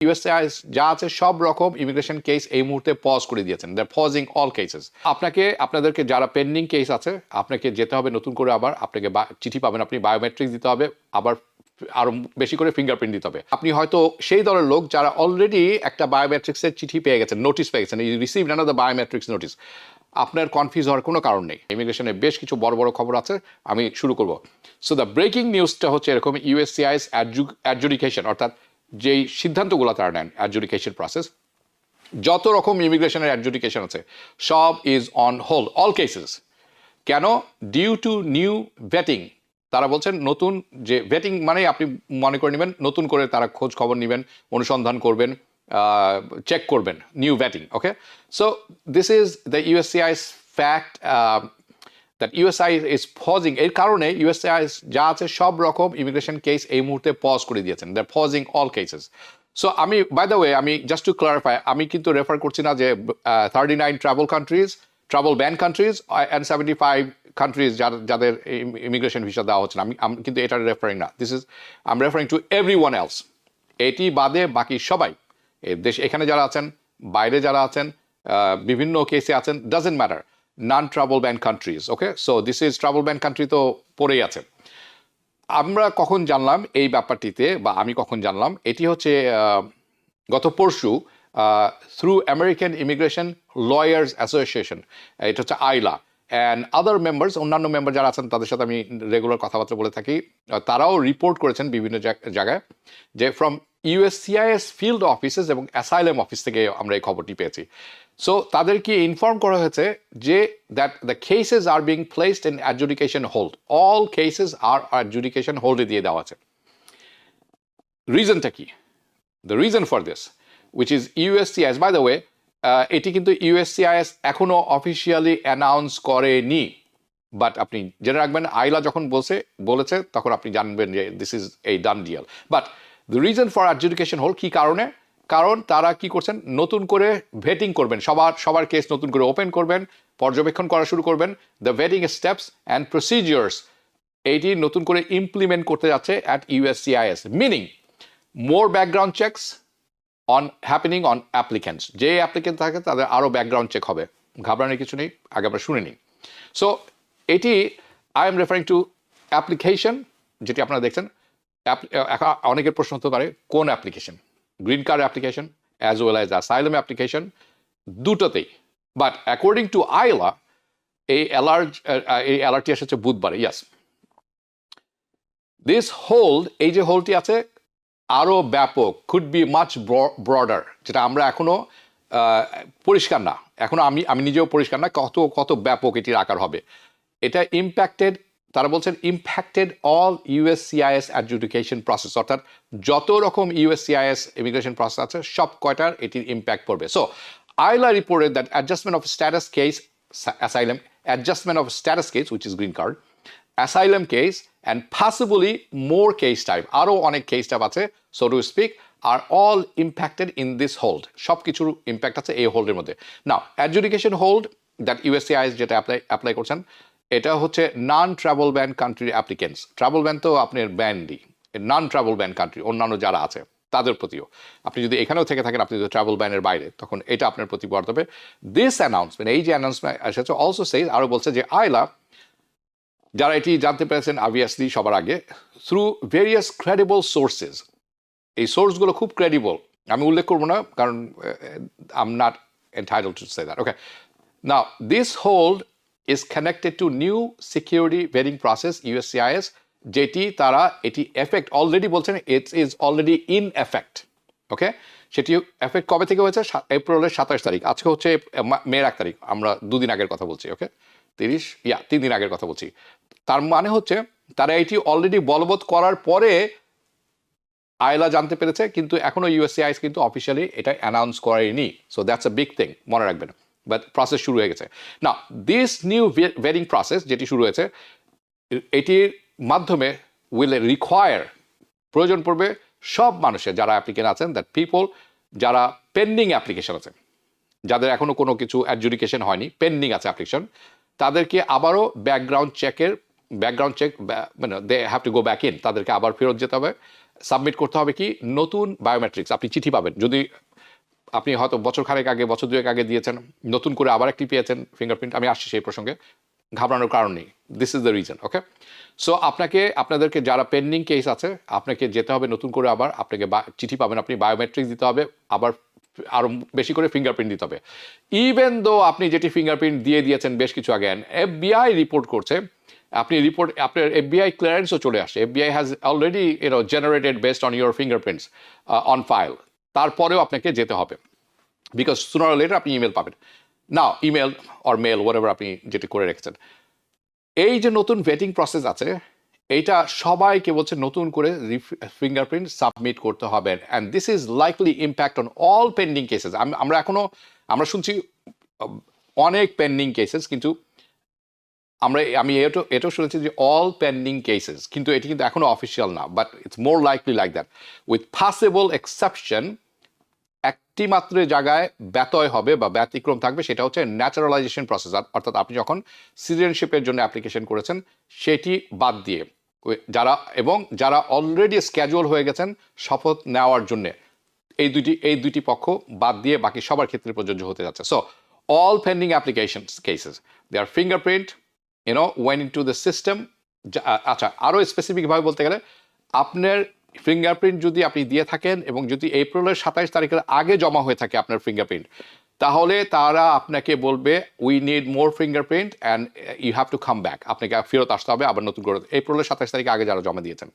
USCIS যা আছে সব রকম ইমিগ্রেশন কেস এই মুহূর্তে পজ করে দিয়েছেন। They are pausing all cases. আপনাদেরকে যারা পেন্ডিং কেস আছে আপনাকে যেতে হবে নতুন করে, আবার আপনাকে চিঠি পাবেন, আপনি বায়োমেট্রিক দিতে হবে, আবার আরো বেশি করে ফিঙ্গারপ্রিন্ট দিতে হবে। আপনি হয়তো সেই দলের লোক যারা অলরেডি একটা বায়োমেট্রিক্সের চিঠি পেয়ে গেছেন, নোটিশ পেয়ে গেছেন, you received another biometrics notice. আপনার কনফিউজ হওয়ার কোনো কারণ নেই। ইমিগ্রেশনে বেশ কিছু বড় বড় খবর আছে, আমি শুরু করব। সো দ্য ব্রেকিং নিউজটা হচ্ছে এরকম, ইউএসসিআইএস অ্যাডজুডিকেশন, অর্থাৎ যেই সিদ্ধান্তগুলো তারা নেন, অ্যাডজুডিকেশন প্রসেস, যত রকম ইমিগ্রেশনের অ্যাডজুডিকেশন আছে সব is on hold, all cases. কেন? Due to new vetting. তারা বলছেন নতুন যে ভেটিং মানে আপনি মনে করে নেবেন নতুন করে তারা খোঁজ খবর নেবেন, অনুসন্ধান করবেন, চেক করবেন, new vetting. Okay, so this is the USCIS fact that USCIS is pausing. এর কারণে ইউএসসিআইএস যা আছে সব রকম ইমিগ্রেশন কেস এই মুহূর্তে পজ করে দিয়েছেন। They are pausing all cases. So আমি বাই দ্য ওয়ে, আমি জাস্ট টু ক্লারিফাই, আমি কিন্তু রেফার করছি না যে 39 travel ban countries and 75 countries যাদের ইমিগ্রেশন ভিসা দেওয়া হচ্ছে না, আমি কিন্তু এটা রেফারিং না। This is I am referring to everyone else. এটি বাদে বাকি সবাই, দেশ এখানে যারা আছেন, বাইরে যারা আছেন, বিভিন্ন কেসে আছেন, doesn't matter, non travel ban countries. Okay, so this is travel ban country তো পড়েই আছে। আমরা কখন জানলাম এই ব্যাপারটিতে, বা আমি কখন জানলাম, এটি হচ্ছে গত পরশু through American immigration lawyers association, এটা হচ্ছে আইলা অ্যান্ড আদার মেম্বার্স, অন্যান্য মেম্বার যারা আছেন তাদের সাথে আমি রেগুলার কথাবার্তা বলে থাকি, তারাও রিপোর্ট করেছেন বিভিন্ন জায়গায় যে ফ্রম ইউএসসিআইএস ফিল্ড অফিসেস এবং অ্যাসাইলাম অফিস থেকে আমরা এই খবরটি পেয়েছি। সো তাদেরকে ইনফর্ম করা হয়েছে যে that the cases are being placed in adjudication hold, all cases are adjudication হোল্ডে দিয়ে দেওয়া আছে। রিজনটা কি? The reason for this, which is USCIS, by the way, এটি কিন্তু ইউএসসিআইএস এখনো অফিসিয়ালি অ্যানাউন্স করেনি, বাট আপনি জেনে রাখবেন আইলা যখন বলেছে তখন আপনি জানবেন যে দিস ইজ এই done deal. But the reason for adjudication hold কি কারণে? কারণ তারা কি করছেন, নতুন করে ভেটিং করবেন, সবার কেস নতুন করে ওপেন করবেন, পর্যবেক্ষণ করা শুরু করবেন। দ্য ভেটিং স্টেপস অ্যান্ড প্রসিজিওর্স এইটি নতুন করে ইমপ্লিমেন্ট করতে যাচ্ছে at USCIS, meaning more background checks happening on applicants. যে অ্যাপ্লিক্যান্ট থাকে তাদের আরও ব্যাকগ্রাউন্ড চেক হবে, ঘাবড়ানোর কিছু নেই, আগে আমরা শুনে নিই। সো এটি I am referring two application, যেটি আপনারা দেখছেন। অনেকের প্রশ্ন হতে পারে কোন application, green card application as well as asylum application, দুটোতেই। বাট অ্যাকর্ডিং টু আইলা এই অ্যালার্টটি এসেছে বুধবারে। ইয়াস, দিস হোল্ড, এই যে হোল্ডটি আছে আরও ব্যাপক, কুড বি মাচ ব্রডার, যেটা আমরা এখনো পরিষ্কার না, এখনো আমি নিজেও পরিষ্কার না কত ব্যাপক এটির আকার হবে। এটা ইম্প্যাক্টেড, তারা বলছেন impacted all USCIS adjudication process, অর্থাৎ যত রকম ইউএসসিআইএস ইমিগ্রেশন প্রসেস আছে সব কয়টার এটির ইম্প্যাক্ট পড়বে। So Aila reported that adjustment of status case, asylum adjustment of status case which is green card, asylum case and possibly more case type, আরও অনেক কেস টাইপ আছে, so to speak, are all impacted in this hold. সব কিছুর impact আছে এই হোল্ডের মধ্যে। নাও adjudication hold that USCIS যেটা apply করছেন, এটা হচ্ছে নন ট্রাভেল ব্যান কান্ট্রির অ্যাপ্লিকেন্টস। ট্রাভেল ব্যান তো আপনার ব্যান্ডই, নন ট্রাভেল ব্যান কান্ট্রি অন্যান্য যারা আছে তাদের প্রতিও, আপনি যদি এখানেও থেকে থাকেন, আপনি যদি ট্রাভেল ব্যানের বাইরে, তখন এটা আপনার প্রতি বর্ত হবে। দিস অ্যানাউন্সমেন্ট, এই যে অ্যানাউন্সমেন্ট এসেছে, অলসো সেইজ, আরও বলছে যে আইলা যারা এটি জানতে পেরেছেন অবভিয়াসলি সবার আগে থ্রু ভেরিয়াস ক্রেডিবল সোর্সেস, এই সোর্সগুলো খুব ক্রেডিবল, আমি উল্লেখ করবো না কারণ I am not entitled to say that. Okay, now this hold is connected to new security vetting process USCIS, যেটি তারা এটি এফেক্ট অলরেডি বলছেন, it is already in effect. Okay, সেটি এফেক্ট কবে থেকে হয়েছে? এপ্রিলের 27 তারিখ, আজকে হচ্ছে মের 1 তারিখ, আমরা দুদিন আগের কথা বলছি। ওকে, 3 দিন আগের কথা বলছি। তার মানে হচ্ছে তারা এটি অলরেডি বলবৎ করার পরে আইলা জানতে পেরেছে, কিন্তু এখনো ইউএসসিআইএস কিন্তু অফিসিয়ালি এটা অ্যানাউন্স করেনি। So that's a big thing, মনে রাখবেন। বাট প্রসেস শুরু হয়ে গেছে। না, দিস নিউ ভেটিং প্রসেস যেটি শুরু হয়েছে, এটির মাধ্যমে উইল রিকোয়ার, প্রয়োজন পড়বে সব মানুষের যারা অ্যাপ্লিকেন্ট আছেন, দ্যাট পিপল যারা পেন্ডিং অ্যাপ্লিকেশন আছে, যাদের এখনো কোনো কিছু অ্যাডজুডিকেশন হয়নি, পেন্ডিং আছে অ্যাপ্লিকেশন, তাদেরকে আবারও ব্যাকগ্রাউন্ড চেক, মানে they have to go back in, তাদেরকে আবার ফেরত যেতে হবে সাবমিট করতে হবে কি নতুন বায়োমেট্রিক্স, আপনি চিঠি পাবেন। যদি আপনি হয়তো বছর খানেক আগে, বছর দুয়েক আগে দিয়েছেন, নতুন করে আবার একটি পেয়েছেন ফিঙ্গারপ্রিন্ট, আমি আসছি সেই প্রসঙ্গে, ঘাবড়ানোর কারণ নেই। This is the reason, okay? So আপনাদেরকে যারা পেন্ডিং কেস আছে, আপনাকে যেতে হবে নতুন করে আবার, আপনাকে চিঠি পাবেন, আপনি বায়োমেট্রিক্স দিতে হবে, আবার আরও বেশি করে ফিঙ্গারপ্রিন্ট দিতে হবে। ইভেন দো আপনি যেটি ফিঙ্গারপ্রিন্ট দিয়ে দিয়েছেন বেশ কিছু আগে, FBI রিপোর্ট করছে, আপনার FBI ক্লিয়ারেন্সও চলে আসে, FBI has already generated based on your fingerprints on file, তারপরেও আপনাকে যেতে হবে, বিকজ সুনার লেটার আপনি ইমেল পাবেন না, ইমেল অর মেল ওয়াটএভার আপনি যেটি করে রেখেছেন। এই যে নতুন ভেটিং প্রসেস আছে, এইটা সবাইকে বলছে নতুন করে ফিঙ্গারপ্রিন্ট সাবমিট করতে হবে, and this is likely impact on all pending cases. আমরা শুনছি অনেক পেন্ডিং কেসেস, কিন্তু আমি এটাও শুনেছি যে অল পেন্ডিং কেসেস, কিন্তু এটি কিন্তু এখনো অফিসিয়াল না, but it's more likely like that, with possible exception. একটি মাত্র জায়গায় ব্যতয় হবে বা ব্যতিক্রম থাকবে, সেটা হচ্ছে ন্যাচারালাইজেশন প্রসেস, অর্থাৎ আপনি যখন সিটিজেনশিপের জন্য অ্যাপ্লিকেশন করেছেন সেটি বাদ দিয়ে যারা অলরেডি স্ক্যাজুয়াল হয়ে গেছেন শপথ নেওয়ার জন্য, এই দুটি পক্ষ বাদ দিয়ে বাকি সবার ক্ষেত্রে প্রযোজ্য হতে যাচ্ছে। So all pending application cases, they are fingerprint when into the system. আচ্ছা, আরও স্পেসিফিকভাবে বলতে গেলে, আপনার ফিঙ্গারপ্রিন্ট যদি আপনি দিয়ে থাকেন এবং যদি এপ্রিলের 27 তারিখের আগে জমা হয়ে থাকে আপনার ফিঙ্গারপ্রিন্ট, তাহলে তারা আপনাকে বলবে we need more fingerprint and you have to come back, আপনাকে ফেরত আসতে হবে আবার নতুন করে। এপ্রিলের 27 তারিখ আগে যারা জমা দিয়েছেন,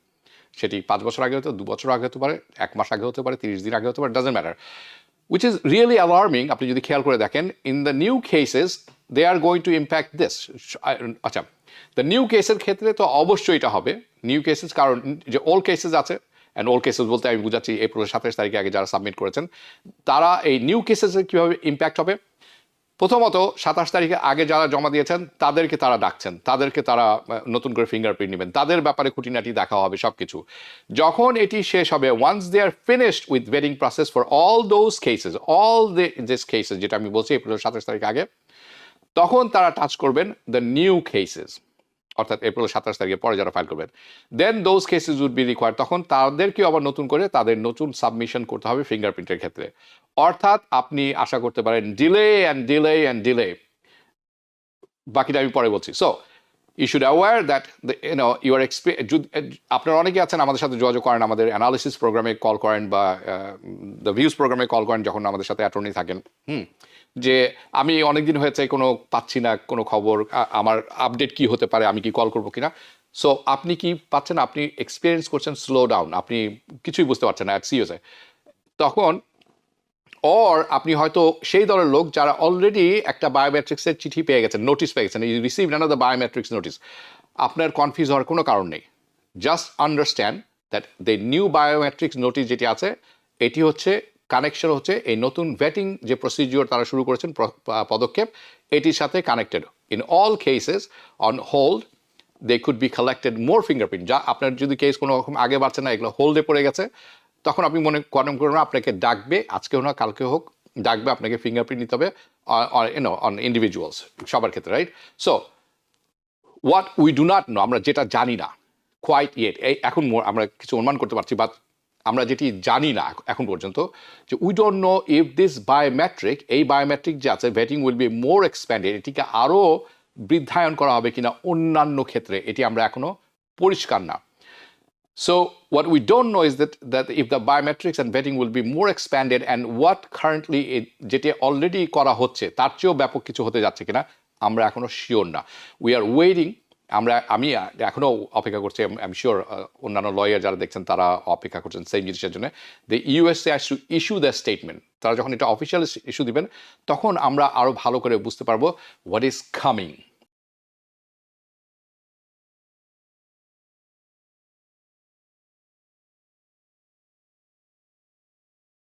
সেটি 5 বছর আগে হতে, 2 বছর আগে হতে পারে, 1 মাস আগে হতে পারে, 30 দিন আগে হতে পারে, doesn't matter, which is really alarming. আপনি যদি খেয়াল করে দেখেন, in the new cases they are going to impact this. আচ্ছা, দ্য নিউ কেসের ক্ষেত্রে তো অবশ্যই এটা হবে নিউ কেসেস, কারণ যে ওল্ড কেসেস আছে, অ্যান্ড ওল্ড কেসেস বলতে আমি বুঝাচ্ছি এপ্রিলের 27 তারিখে আগে যারা সাবমিট করেছেন, তারা এই নিউ কেসেসের কীভাবে ইম্প্যাক্ট হবে। প্রথমত 27 তারিখে আগে যারা জমা দিয়েছেন তাদেরকে তারা ডাকছেন, তাদেরকে তারা নতুন করে ফিঙ্গারপ্রিন্ট নেবেন, তাদের ব্যাপারে খুঁটিনাটি দেখা হবে সব কিছু। যখন এটি শেষ হবে, once they are finished with vetting process for all those cases, this cases যেটা আমি বলছি এপ্রিলের 27 তারিখ আগে, তখন তারা টাচ করবেন দ্য নিউ কেসেস, অর্থাৎ এপ্রিল 27 তারিখের পরে যারা ফাইল করবেন, then those cases would be required. তখন তাদেরকে আবার নতুন করে তাদের নতুন সাবমিশন করতে হবে ফিঙ্গারপ্রিন্টের ক্ষেত্রে। অর্থাৎ আপনি আশা করতে পারেন delay and delay and delay, বাকিটা আমি পরে বলছি। So you should aware that your আপনারা অনেকে আছেন আমাদের সাথে যোগাযোগ করেন, আমাদের অ্যানালিসিস প্রোগ্রামে কল করেন বা দ্য ভিউজ প্রোগ্রামে কল করেন যখন আমাদের সাথে অ্যাটর্নি থাকেন, যে আমি অনেকদিন হয়েছে কোনো পাচ্ছি না কোনো খবর, আমার আপডেট কি হতে পারে, আমি কি কল করবো কিনা। সো আপনি কি পাচ্ছেন, আপনি এক্সপিরিয়েন্স করছেন স্লো ডাউন, আপনি কিছুই বুঝতে পারছেন না অ্যাট সিওসে, তখন আপনি হয়তো সেই দলের লোক যারা অলরেডি একটা বায়োমেট্রিক্সের চিঠি পেয়ে গেছেন, নোটিস পেয়ে গেছেন, you received another biometrics notice. আপনার কনফিউজ হওয়ার কোনো কারণ নেই, just understand that the new biometrics notice যেটি আছে, এটি হচ্ছে কানেকশন হচ্ছে এই নতুন ভেটিং যে প্রসিডিওর তারা শুরু করেছেন পদক্ষেপ, এটির সাথে connected. In all cases on hold they could be collected more fingerprint, যা আপনার যদি কেস কোনো রকম আগে বাড়ছে না, এগুলো হোল্ডে পড়ে গেছে, তখন আপনি মনে করেন আপনাকে ডাকবে, আজকে হোক না কালকে হোক ডাকবে, আপনাকে ফিঙ্গারপ্রিন্ট নিতে হবে অন ইন্ডিভিজুয়ালস, সবার ক্ষেত্রে, right? So what we do not know, আমরা যেটা জানি না কোয়াইট ইয়েট, এখন আমরা কিছু অনুমান করতে পারছি, বাট আমরা যেটি জানি না এখন পর্যন্ত, যে we don't know if this biometric, এই বায়োমেট্রিক যে আছে vetting will be more expanded, এটিকে আরও বৃদ্ধায়ন করা হবে কিনা অন্যান্য ক্ষেত্রে, এটি আমরা এখনো পরিষ্কার না। So what we don't know is that if the biometrics and vetting will be more expanded and what currently যেটি অলরেডি করা হচ্ছে তার চেয়েও ব্যাপক কিছু হতে যাচ্ছে কিনা আমরা এখনো শিওর না। উই আর ওয়েটিং, আমি এখনো অপেক্ষা করছি, আই এম শিওর অন্যান্য লয়ার যারা দেখছেন তারা অপেক্ষা করছেন সেম জিনিসের জন্য। The USA has to issue the statement, তারা যখন এটা অফিসিয়াল ইস্যু দিবেন তখন আমরা আরও ভালো করে বুঝতে পারবো হোয়াট ইজ কামিং।